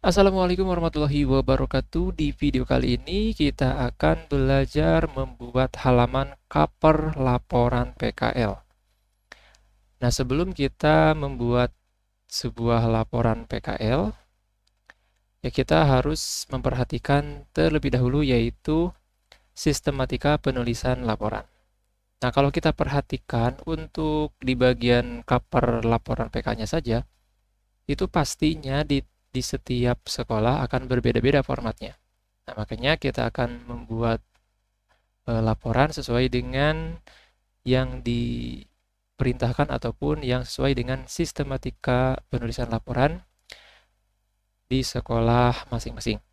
Assalamualaikum warahmatullahi wabarakatuh. Di video kali ini kita akan belajar membuat halaman cover laporan PKL. Nah, sebelum kita membuat sebuah laporan PKL, ya kita harus memperhatikan terlebih dahulu yaitu sistematika penulisan laporan. Nah, kalau kita perhatikan untuk di bagian cover laporan PK-nya saja, itu pastinya di setiap sekolah akan berbeda-beda formatnya. Nah, makanya kita akan membuat laporan sesuai dengan yang diperintahkan ataupun yang sesuai dengan sistematika penulisan laporan di sekolah masing-masing.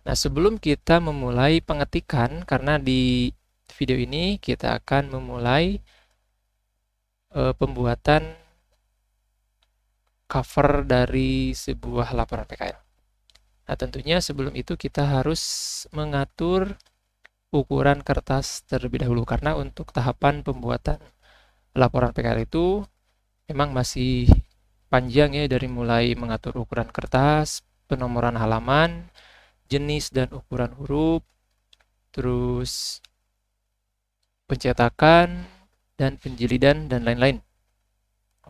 Nah, sebelum kita memulai pengetikan, karena di video ini kita akan memulai pembuatan cover dari sebuah laporan PKL. Nah, tentunya sebelum itu kita harus mengatur ukuran kertas terlebih dahulu, karena untuk tahapan pembuatan laporan PKL itu memang masih panjang ya, dari mulai mengatur ukuran kertas, penomoran halaman, jenis dan ukuran huruf, terus pencetakan dan penjilidan dan lain-lain.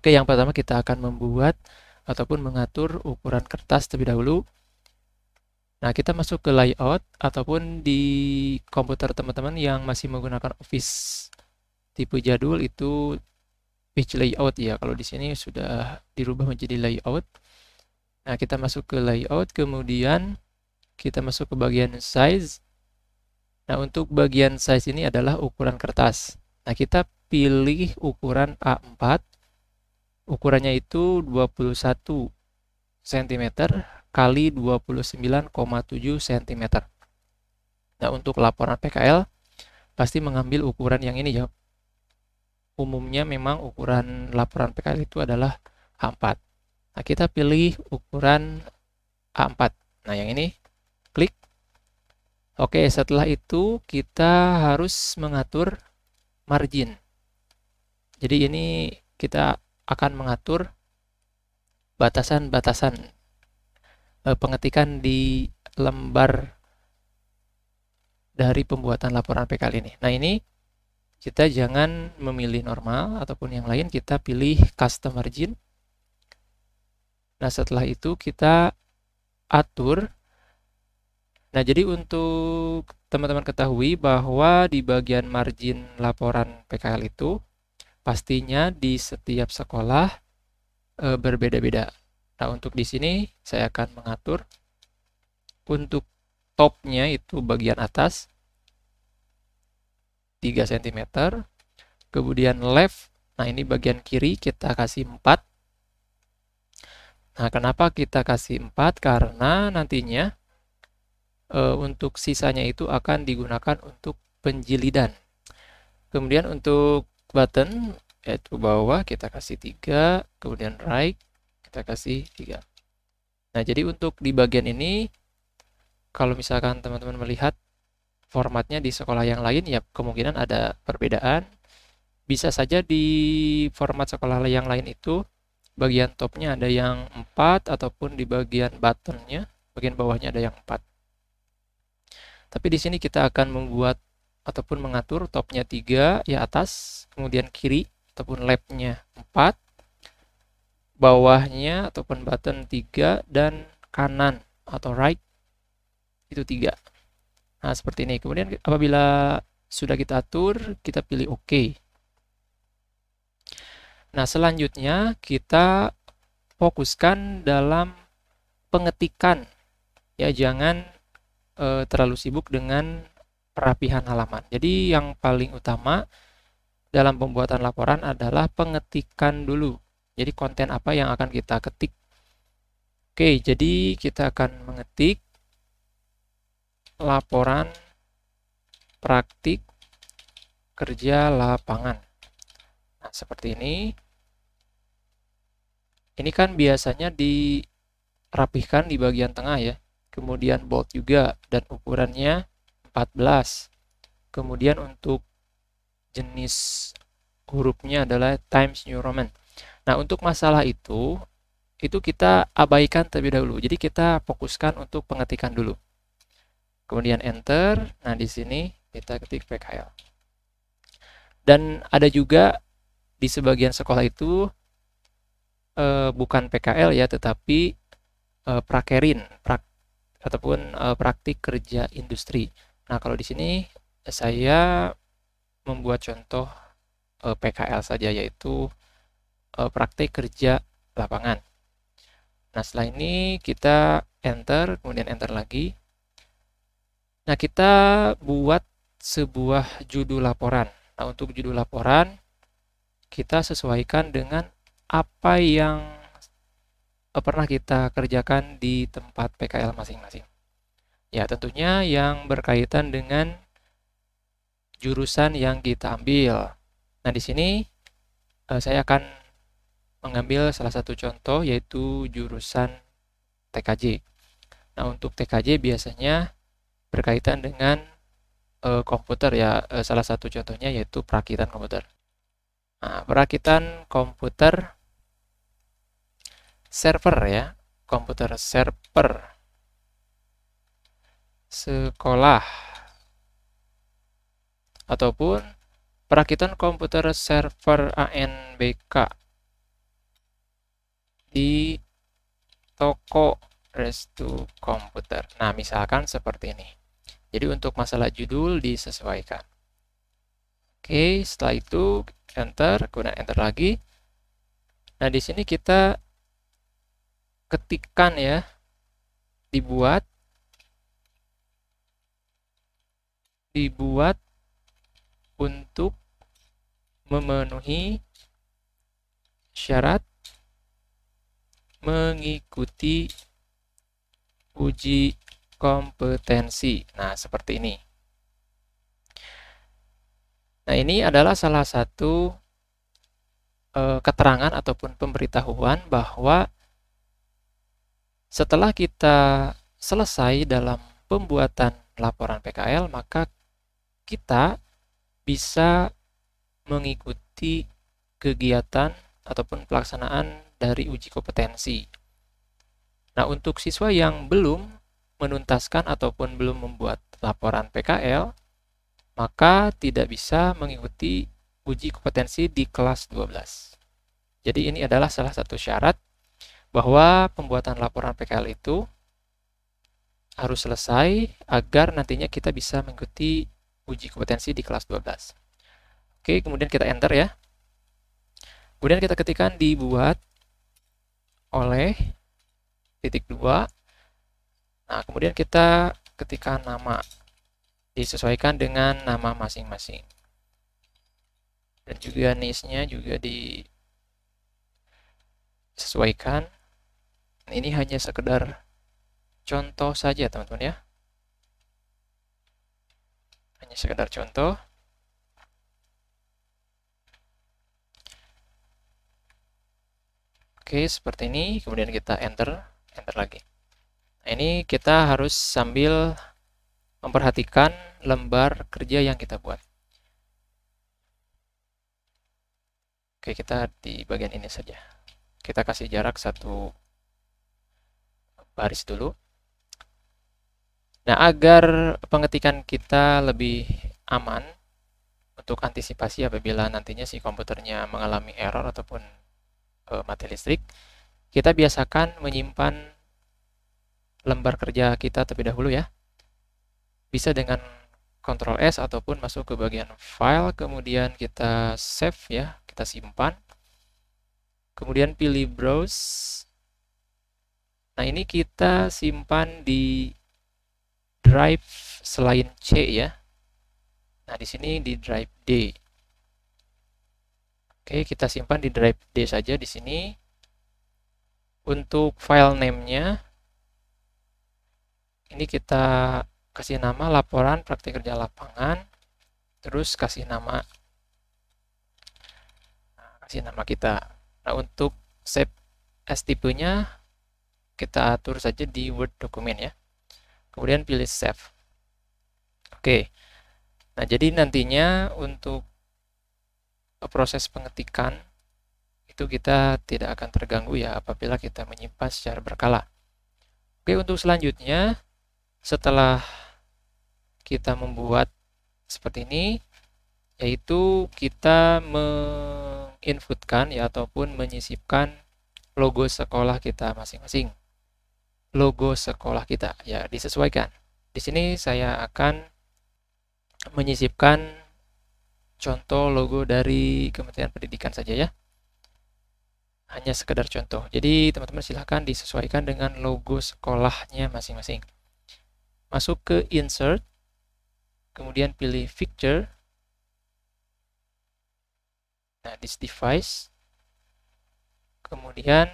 Oke, yang pertama kita akan membuat ataupun mengatur ukuran kertas terlebih dahulu. Nah, kita masuk ke layout ataupun di komputer teman-teman yang masih menggunakan Office tipe jadul itu page layout ya. Kalau di sini sudah dirubah menjadi layout. Nah, kita masuk ke layout, kemudian kita masuk ke bagian size. Nah, untuk bagian size ini adalah ukuran kertas. Nah, kita pilih ukuran A4. Ukurannya itu 21 cm kali 29,7 cm. Nah, untuk laporan PKL pasti mengambil ukuran yang ini ya. Umumnya memang ukuran laporan PKL itu adalah A4. Nah, kita pilih ukuran A4. Nah, yang ini klik. Oke, setelah itu kita harus mengatur margin. Jadi ini kita akan mengatur batasan-batasan pengetikan di lembar dari pembuatan laporan PKL ini. Nah, ini kita jangan memilih normal ataupun yang lain, kita pilih custom margin. Nah, setelah itu kita atur. Nah, jadi untuk teman-teman ketahui bahwa di bagian margin laporan PKL itu pastinya di setiap sekolah berbeda-beda. Nah, untuk di sini saya akan mengatur untuk topnya itu bagian atas 3 cm, kemudian left, nah ini bagian kiri kita kasih 4. Nah, kenapa kita kasih 4? Karena nantinya untuk sisanya itu akan digunakan untuk penjilidan. Kemudian untuk button yaitu bawah kita kasih 3, kemudian right kita kasih 3. Nah, jadi untuk di bagian ini kalau misalkan teman-teman melihat formatnya di sekolah yang lain ya kemungkinan ada perbedaan. Bisa saja di format sekolah yang lain itu bagian topnya ada yang 4 ataupun di bagian buttonnya bagian bawahnya ada yang 4. Tapi di sini kita akan membuat ataupun mengatur topnya 3 ya atas, kemudian kiri ataupun leftnya 4, bawahnya ataupun button 3, dan kanan atau right itu 3. Nah, seperti ini. Kemudian apabila sudah kita atur, kita pilih OK. Nah, selanjutnya kita fokuskan dalam pengetikan. Ya, jangan terlalu sibuk dengan perapihan halaman. Jadi yang paling utama dalam pembuatan laporan adalah pengetikan dulu. Jadi konten apa yang akan kita ketik. Oke, jadi kita akan mengetik laporan praktik kerja lapangan. Nah, seperti ini. Ini kan biasanya dirapihkan di bagian tengah ya. Kemudian bold juga dan ukurannya 14. Kemudian untuk jenis hurufnya adalah Times New Roman. Nah, untuk masalah itu itu kita abaikan terlebih dahulu. Jadi kita fokuskan untuk pengetikan dulu. Kemudian enter. Nah, di sini kita ketik PKL. Dan ada juga di sebagian sekolah itu bukan PKL ya, tetapi prakerin ataupun praktik kerja industri. Nah, kalau di sini saya membuat contoh PKL saja, yaitu praktik kerja lapangan. Nah, setelah ini kita enter, kemudian enter lagi. Nah, kita buat sebuah judul laporan. Nah, untuk judul laporan, kita sesuaikan dengan apa yang pernah kita kerjakan di tempat PKL masing-masing. Ya, tentunya yang berkaitan dengan jurusan yang kita ambil. Nah, di sini saya akan mengambil salah satu contoh, yaitu jurusan TKJ. Nah, untuk TKJ biasanya berkaitan dengan komputer ya. Salah satu contohnya yaitu perakitan komputer. Nah, perakitan komputer server ya, komputer server sekolah, ataupun perakitan komputer server ANBK di toko Restu Komputer. Nah, misalkan seperti ini. Jadi untuk masalah judul disesuaikan. Oke, setelah itu enter, kemudian enter lagi. Nah, di sini kita ketikkan ya, dibuat untuk memenuhi syarat mengikuti uji kompetensi. Nah, seperti ini. Nah, ini adalah salah satu keterangan ataupun pemberitahuan bahwa setelah kita selesai dalam pembuatan laporan PKL, maka kita bisa mengikuti kegiatan ataupun pelaksanaan dari uji kompetensi. Nah, untuk siswa yang belum menuntaskan ataupun belum membuat laporan PKL, maka tidak bisa mengikuti uji kompetensi di kelas 12. Jadi ini adalah salah satu syarat bahwa pembuatan laporan PKL itu harus selesai agar nantinya kita bisa mengikuti uji kompetensi di kelas 12. Oke, kemudian kita enter ya. Kemudian kita ketikkan dibuat oleh .2. Nah, kemudian kita ketikkan nama. Disesuaikan dengan nama masing-masing. Dan juga niche-nya juga disesuaikan. Ini hanya sekedar contoh saja, teman-teman ya. Hanya sekedar contoh. Oke, seperti ini. Kemudian kita enter lagi. Nah, ini kita harus sambil memperhatikan lembar kerja yang kita buat. Oke, kita di bagian ini saja. Kita kasih jarak 1 baris dulu. Nah, agar pengetikan kita lebih aman untuk antisipasi apabila nantinya si komputernya mengalami error ataupun mati listrik, kita biasakan menyimpan lembar kerja kita terlebih dahulu ya. Bisa dengan Ctrl S ataupun masuk ke bagian file, kemudian kita save ya, kita simpan. Kemudian pilih browse. Nah, ini kita simpan di drive selain C ya. Nah, di sini di drive D. Oke, kita simpan di drive D saja di sini. Untuk file name-nya ini kita kasih nama laporan praktik kerja lapangan, terus kasih nama kita. Nah, untuk save as tipenya kita atur saja di Word dokumen ya. Kemudian pilih save. Oke. Nah, jadi nantinya untuk proses pengetikan itu kita tidak akan terganggu ya apabila kita menyimpan secara berkala. Oke, untuk selanjutnya setelah kita membuat seperti ini, yaitu kita menginputkan ya ataupun menyisipkan logo sekolah kita masing-masing. Logo sekolah kita ya disesuaikan. Di sini saya akan menyisipkan contoh logo dari Kementerian Pendidikan saja ya. Hanya sekedar contoh. Jadi teman-teman silahkan disesuaikan dengan logo sekolahnya masing-masing. Masuk ke Insert, kemudian pilih Picture. Nah, this device. Kemudian,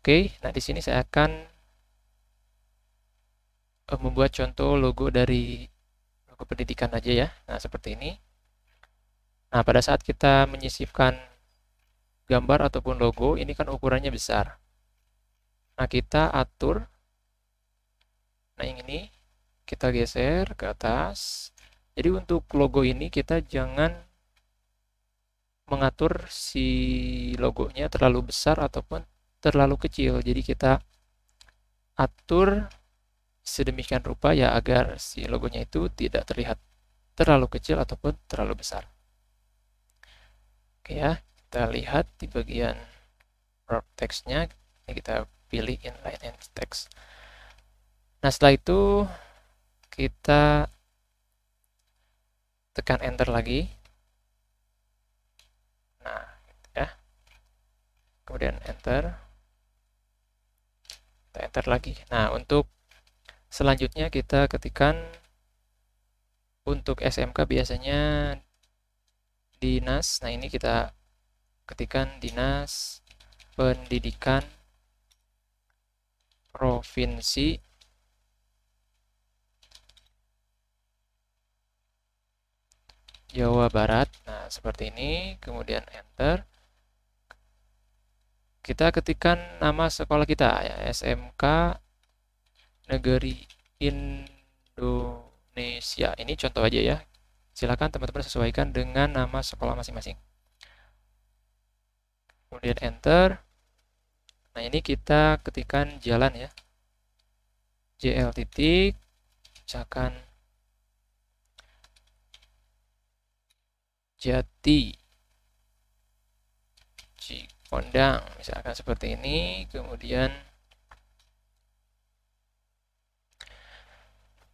oke, nah di sini saya akan membuat contoh logo dari logo pendidikan aja ya. Nah, seperti ini. Nah, pada saat kita menyisipkan gambar ataupun logo, ini kan ukurannya besar. Nah, kita atur. Nah, yang ini kita geser ke atas. Jadi untuk logo ini kita jangan mengatur si logonya terlalu besar ataupun terlalu kecil. Jadi kita atur sedemikian rupa ya agar si logonya itu tidak terlihat terlalu kecil ataupun terlalu besar. Oke ya, kita lihat di bagian wrap text-nya, ini kita pilih inline and text. Nah, setelah itu kita tekan enter lagi. Nah, gitu ya. Kemudian enter. Kita enter lagi. Nah, untuk selanjutnya kita ketikkan untuk SMK biasanya dinas. Nah, ini kita ketikkan Dinas Pendidikan Provinsi Jawa Barat. Nah, seperti ini. Kemudian enter. Kita ketikkan nama sekolah kita ya, SMK Negeri Indonesia. Ini contoh aja ya. Silakan teman-teman sesuaikan dengan nama sekolah masing-masing. Kemudian enter. Nah, ini kita ketikkan jalan ya. JL titik, misalkan Jati, Cikondang, misalkan seperti ini. Kemudian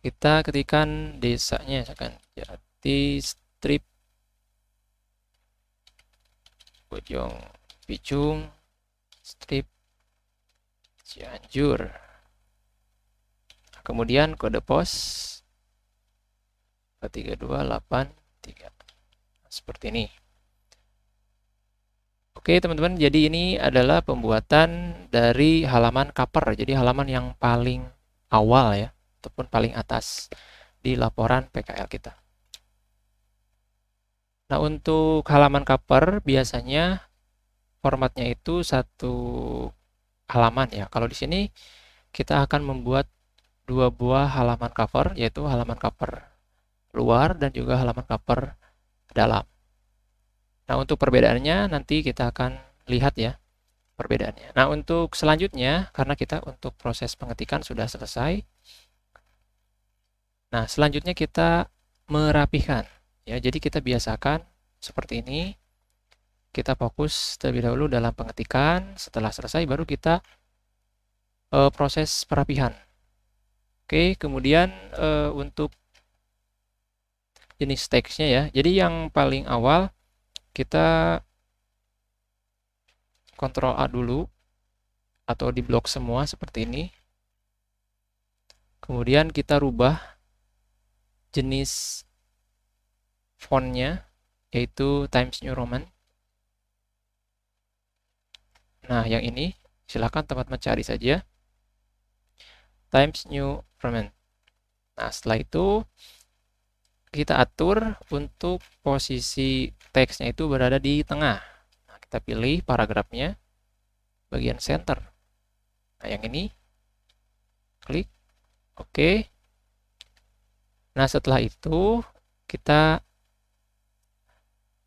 kita ketikkan desanya, misalkan Jati Strip, Bojong Picung, Strip Cianjur. Kemudian kode pos 43283. Seperti ini. Oke teman-teman, jadi ini adalah pembuatan dari halaman cover. Jadi halaman yang paling awal ya, ataupun paling atas di laporan PKL kita. Nah, untuk halaman cover biasanya formatnya itu satu halaman ya. Kalau di sini kita akan membuat dua buah halaman cover, yaitu halaman cover luar dan juga halaman cover dalam. Nah, untuk perbedaannya nanti kita akan lihat ya perbedaannya. Nah, untuk selanjutnya, karena kita untuk proses pengetikan sudah selesai. Nah, selanjutnya kita merapikan. Ya, jadi kita biasakan seperti ini. Kita fokus terlebih dahulu dalam pengetikan. Setelah selesai baru kita proses perapihan. Oke, kemudian untuk jenis teksnya ya. Jadi yang paling awal kita Ctrl A dulu atau di blok semua seperti ini. Kemudian kita rubah jenis fontnya yaitu Times New Roman. Nah, yang ini silakan teman-teman cari saja Times New Roman. Nah, setelah itu kita atur untuk posisi teksnya itu berada di tengah. Nah, kita pilih paragrafnya bagian center. Nah, yang ini klik OK. Nah, setelah itu kita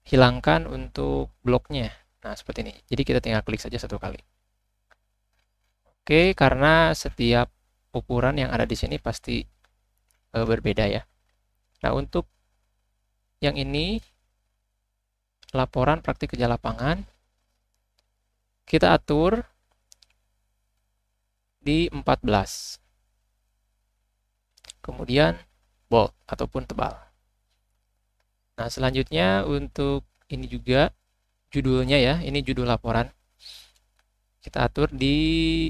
hilangkan untuk bloknya. Nah, seperti ini. Jadi kita tinggal klik saja satu kali. Oke, karena setiap ukuran yang ada di sini pasti berbeda ya. Nah, untuk yang ini, laporan praktik kerja lapangan, kita atur di 14. Kemudian bold ataupun tebal. Nah, selanjutnya untuk ini juga judulnya ya, ini judul laporan. Kita atur di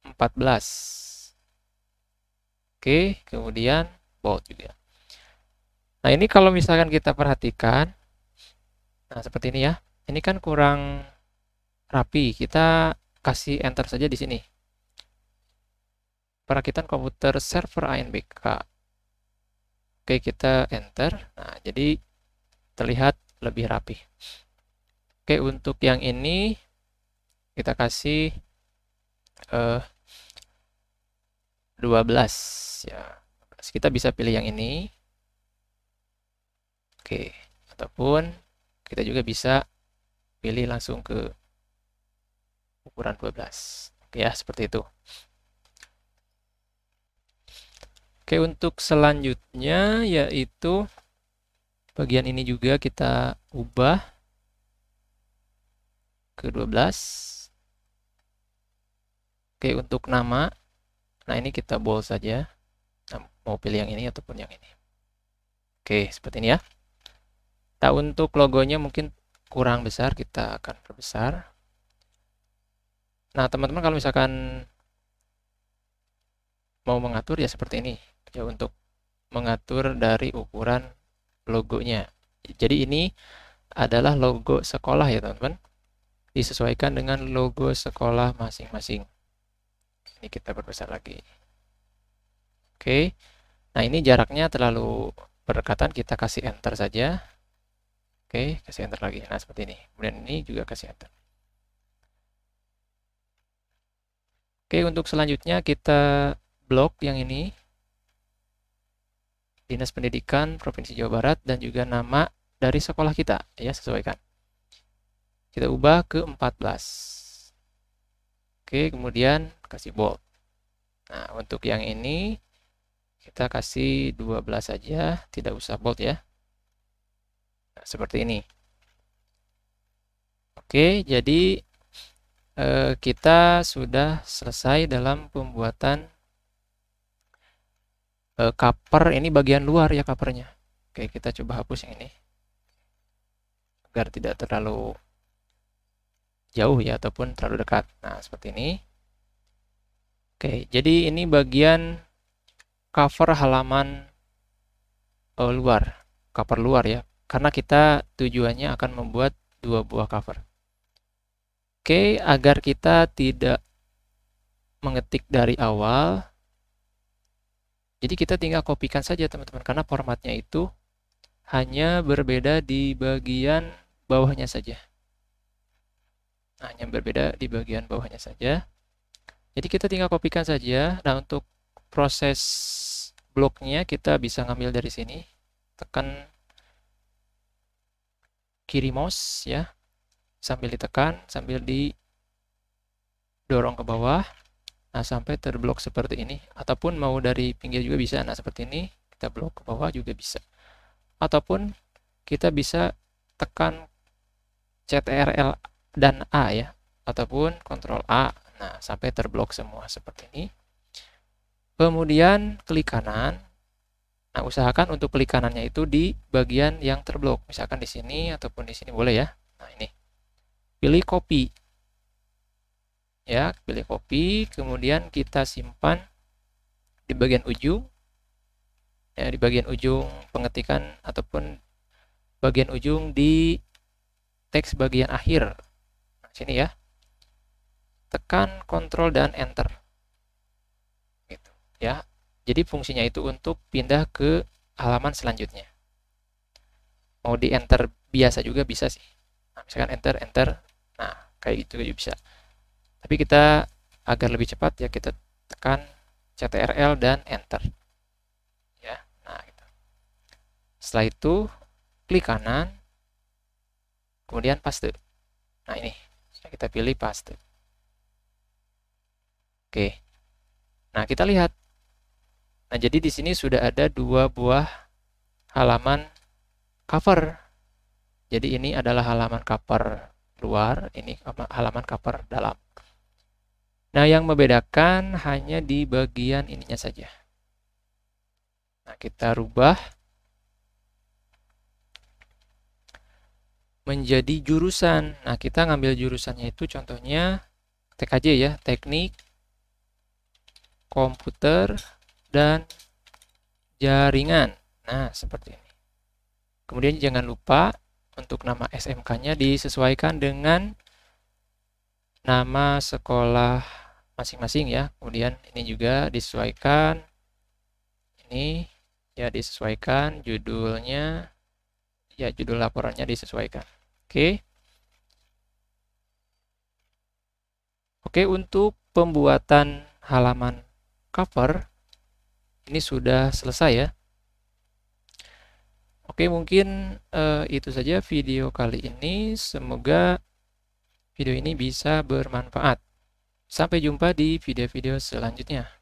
14. Oke, kemudian bold juga. Nah, ini kalau misalkan kita perhatikan, nah seperti ini ya. Ini kan kurang rapi. Kita kasih enter saja di sini. Perakitan komputer server ANBK. Oke, kita enter. Nah, jadi terlihat lebih rapi. Oke, untuk yang ini kita kasih 12 ya. Kita bisa pilih yang ini. Oke, ataupun kita juga bisa pilih langsung ke ukuran 12. Oke ya, seperti itu. Oke, untuk selanjutnya yaitu bagian ini juga kita ubah ke 12. Oke, untuk nama, nah ini kita bold saja. Nah, mau pilih yang ini ataupun yang ini. Oke, seperti ini ya. Nah, untuk logonya mungkin kurang besar, kita akan perbesar. Nah, teman-teman kalau misalkan mau mengatur ya seperti ini. Ya, untuk mengatur dari ukuran logonya. Jadi ini adalah logo sekolah ya teman-teman. Disesuaikan dengan logo sekolah masing-masing. Ini kita perbesar lagi. Oke. Nah, ini jaraknya terlalu berdekatan, kita kasih enter saja. Oke, kasih enter lagi. Nah, seperti ini. Kemudian ini juga kasih enter. Oke, untuk selanjutnya kita blok yang ini. Dinas Pendidikan Provinsi Jawa Barat dan juga nama dari sekolah kita ya, sesuaikan. Kita ubah ke 14. Oke, kemudian kasih bold. Nah, untuk yang ini kita kasih 12 saja, tidak usah bold ya. Nah, seperti ini. Oke, jadi kita sudah selesai dalam pembuatan cover. Ini bagian luar ya covernya. Oke, kita coba hapus yang ini agar tidak terlalu jauh ya ataupun terlalu dekat. Nah, seperti ini. Oke, jadi ini bagian cover halaman luar, cover luar ya. Karena kita tujuannya akan membuat 2 buah cover. Oke, agar kita tidak mengetik dari awal, jadi kita tinggal kopikan saja teman-teman, karena formatnya itu hanya berbeda di bagian bawahnya saja. Nah, hanya berbeda di bagian bawahnya saja. Jadi kita tinggal kopikan saja. Nah, untuk proses bloknya kita bisa ngambil dari sini. Tekan kiri mouse ya. Sambil ditekan, sambil didorong ke bawah. Nah, sampai terblok seperti ini. Ataupun mau dari pinggir juga bisa. Nah, seperti ini. Kita blok ke bawah juga bisa. Ataupun kita bisa tekan CTRL dan A ya. Ataupun Ctrl A. Nah, sampai terblok semua seperti ini. Kemudian klik kanan. Nah, usahakan untuk klik kanannya itu di bagian yang terblok. Misalkan di sini ataupun di sini boleh ya. Nah, ini. Pilih copy. Ya, pilih copy, kemudian kita simpan di bagian ujung. Ya, di bagian ujung pengetikan ataupun bagian ujung di teks bagian akhir. Nah, sini ya. Tekan Ctrl dan Enter. Gitu, ya. Jadi fungsinya itu untuk pindah ke halaman selanjutnya. Mau di enter biasa juga bisa sih. Nah, misalkan enter, enter. Nah, kayak gitu juga bisa. Tapi kita agar lebih cepat ya kita tekan CTRL dan enter. Ya, nah gitu. Setelah itu klik kanan. kemudian paste. Nah ini, kita pilih paste. Oke. Nah, kita lihat. Nah, jadi di sini sudah ada 2 buah halaman cover. Jadi ini adalah halaman cover luar, ini halaman cover dalam. Nah, yang membedakan hanya di bagian ininya saja. Nah, kita rubah menjadi jurusan. Nah, kita ngambil jurusannya itu contohnya TKJ ya, teknik, komputer, dan jaringan. Nah, seperti ini. Kemudian jangan lupa untuk nama SMK-nya disesuaikan dengan nama sekolah masing-masing ya. Kemudian ini juga disesuaikan. Ini ya disesuaikan judulnya. Ya, judul laporannya disesuaikan. Oke. Oke, untuk pembuatan halaman cover ini sudah selesai ya. Oke, mungkin itu saja video kali ini. Semoga video ini bisa bermanfaat. Sampai jumpa di video-video selanjutnya.